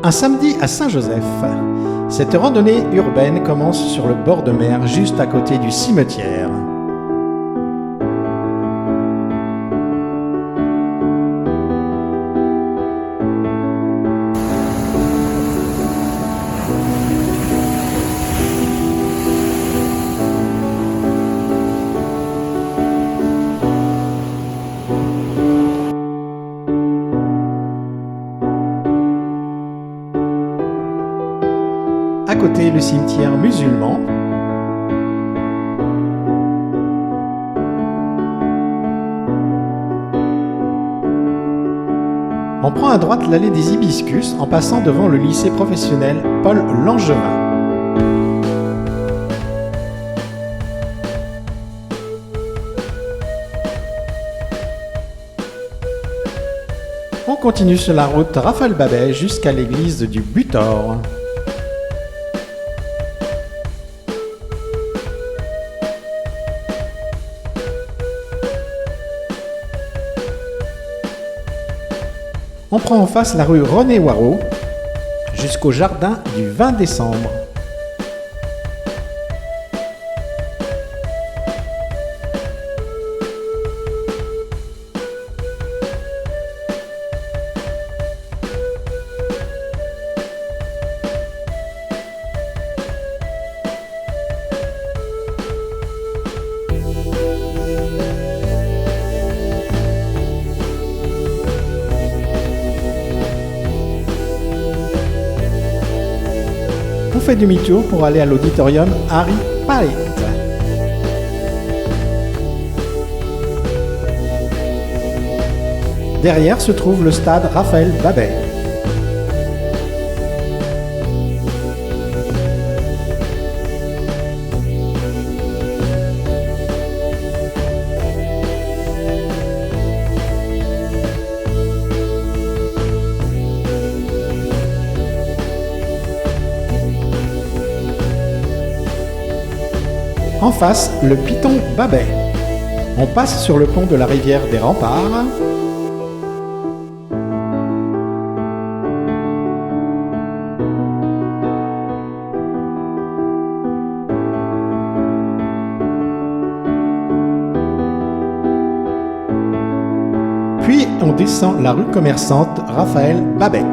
Un samedi à Saint-Joseph. Cette randonnée urbaine commence sur le bord de mer, juste à côté du cimetière. À côté, le cimetière musulman. On prend à droite l'allée des Hibiscus en passant devant le lycée professionnel Paul Langevin. On continue sur la route Raphaël Babet jusqu'à l'église du Butor. On prend en face la rue René Waro jusqu'au jardin du 20 décembre. On fait demi-tour pour aller à l'auditorium Harry Pallet. Derrière se trouve le stade Raphaël Babet. En face, le Piton Babet. On passe sur le pont de la rivière des Remparts. Puis on descend la rue commerçante Raphaël Babet.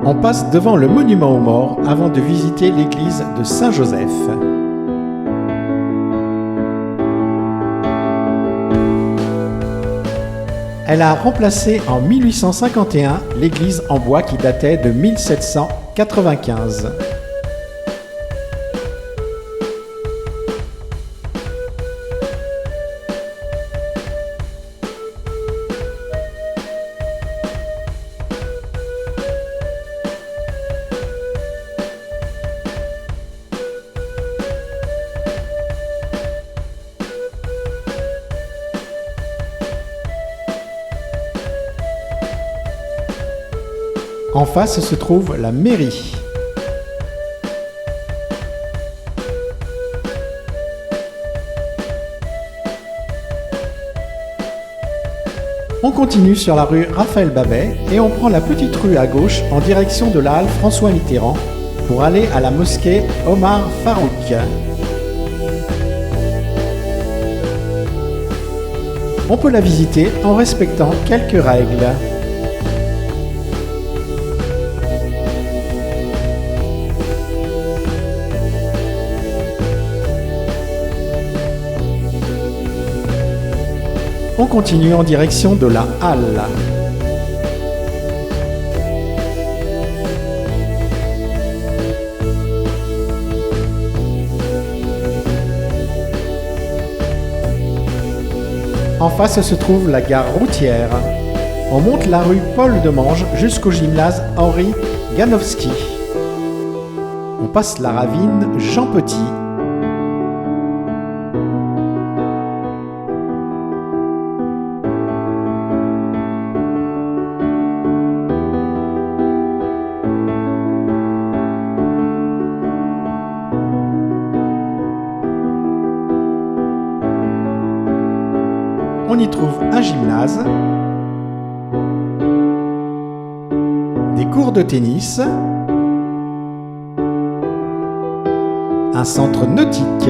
On passe devant le monument aux morts avant de visiter l'église de Saint-Joseph. Elle a remplacé en 1851 l'église en bois qui datait de 1795. En face se trouve la mairie. On continue sur la rue Raphaël Babet et on prend la petite rue à gauche en direction de la halle François Mitterrand pour aller à la mosquée Omar Farouk. On peut la visiter en respectant quelques règles. On continue en direction de la halle. En face se trouve la gare routière. On monte la rue Paul de Mange jusqu'au gymnase Henri Ganowski. On passe la ravine Jean Petit. on y trouve un gymnase, des cours de tennis, un centre nautique,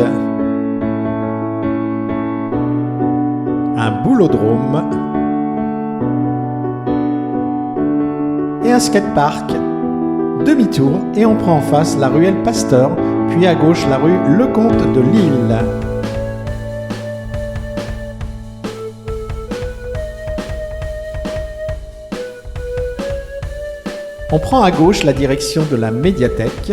un boulodrome et un skatepark. Demi-tour et on prend en face la ruelle Pasteur, puis à gauche la rue Lecomte de Lille. On prend à gauche la direction de la médiathèque.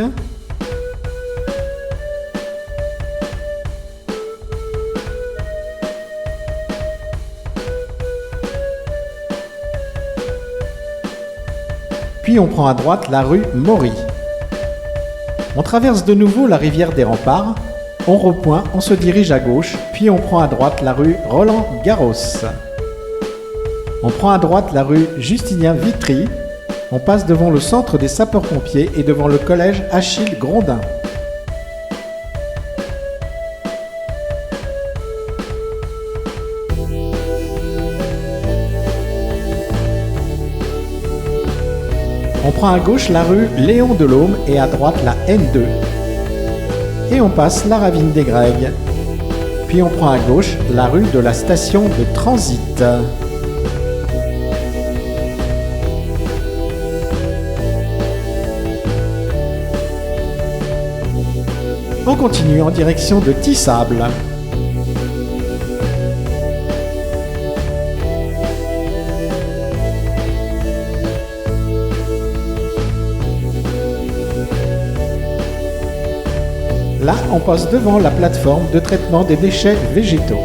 Puis on prend à droite la rue Maury. On traverse de nouveau la rivière des Remparts. On repoint, on se dirige à gauche, puis on prend à droite la rue Roland-Garros. On prend à droite la rue Justinien Vitry. On passe devant le centre des sapeurs-pompiers et devant le collège Achille Grondin. On prend à gauche la rue Léon Delhomme et à droite la N2. Et on passe la ravine des Greigues. Puis on prend à gauche la rue de la station de transit. On continue en direction de Tissable. Là, on passe devant la plateforme de traitement des déchets végétaux.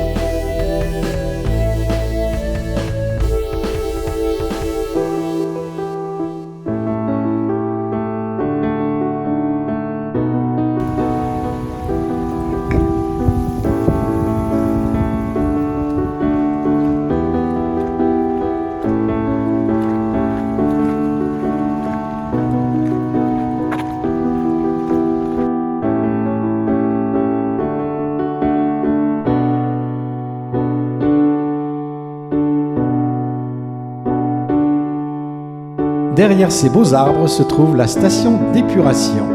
Derrière ces beaux arbres se trouve la station d'épuration.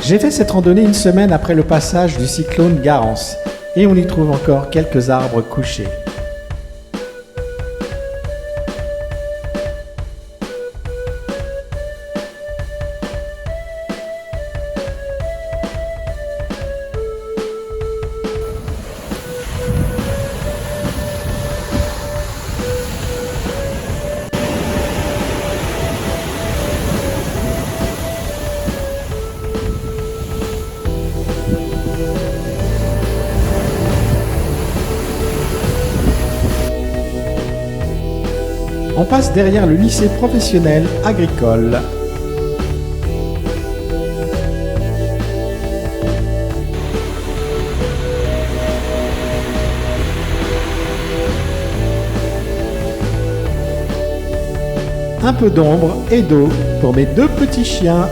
J'ai fait cette randonnée une semaine après le passage du cyclone Garance et on y trouve encore quelques arbres couchés. On passe derrière le lycée professionnel agricole. Un peu d'ombre et d'eau pour mes deux petits chiens.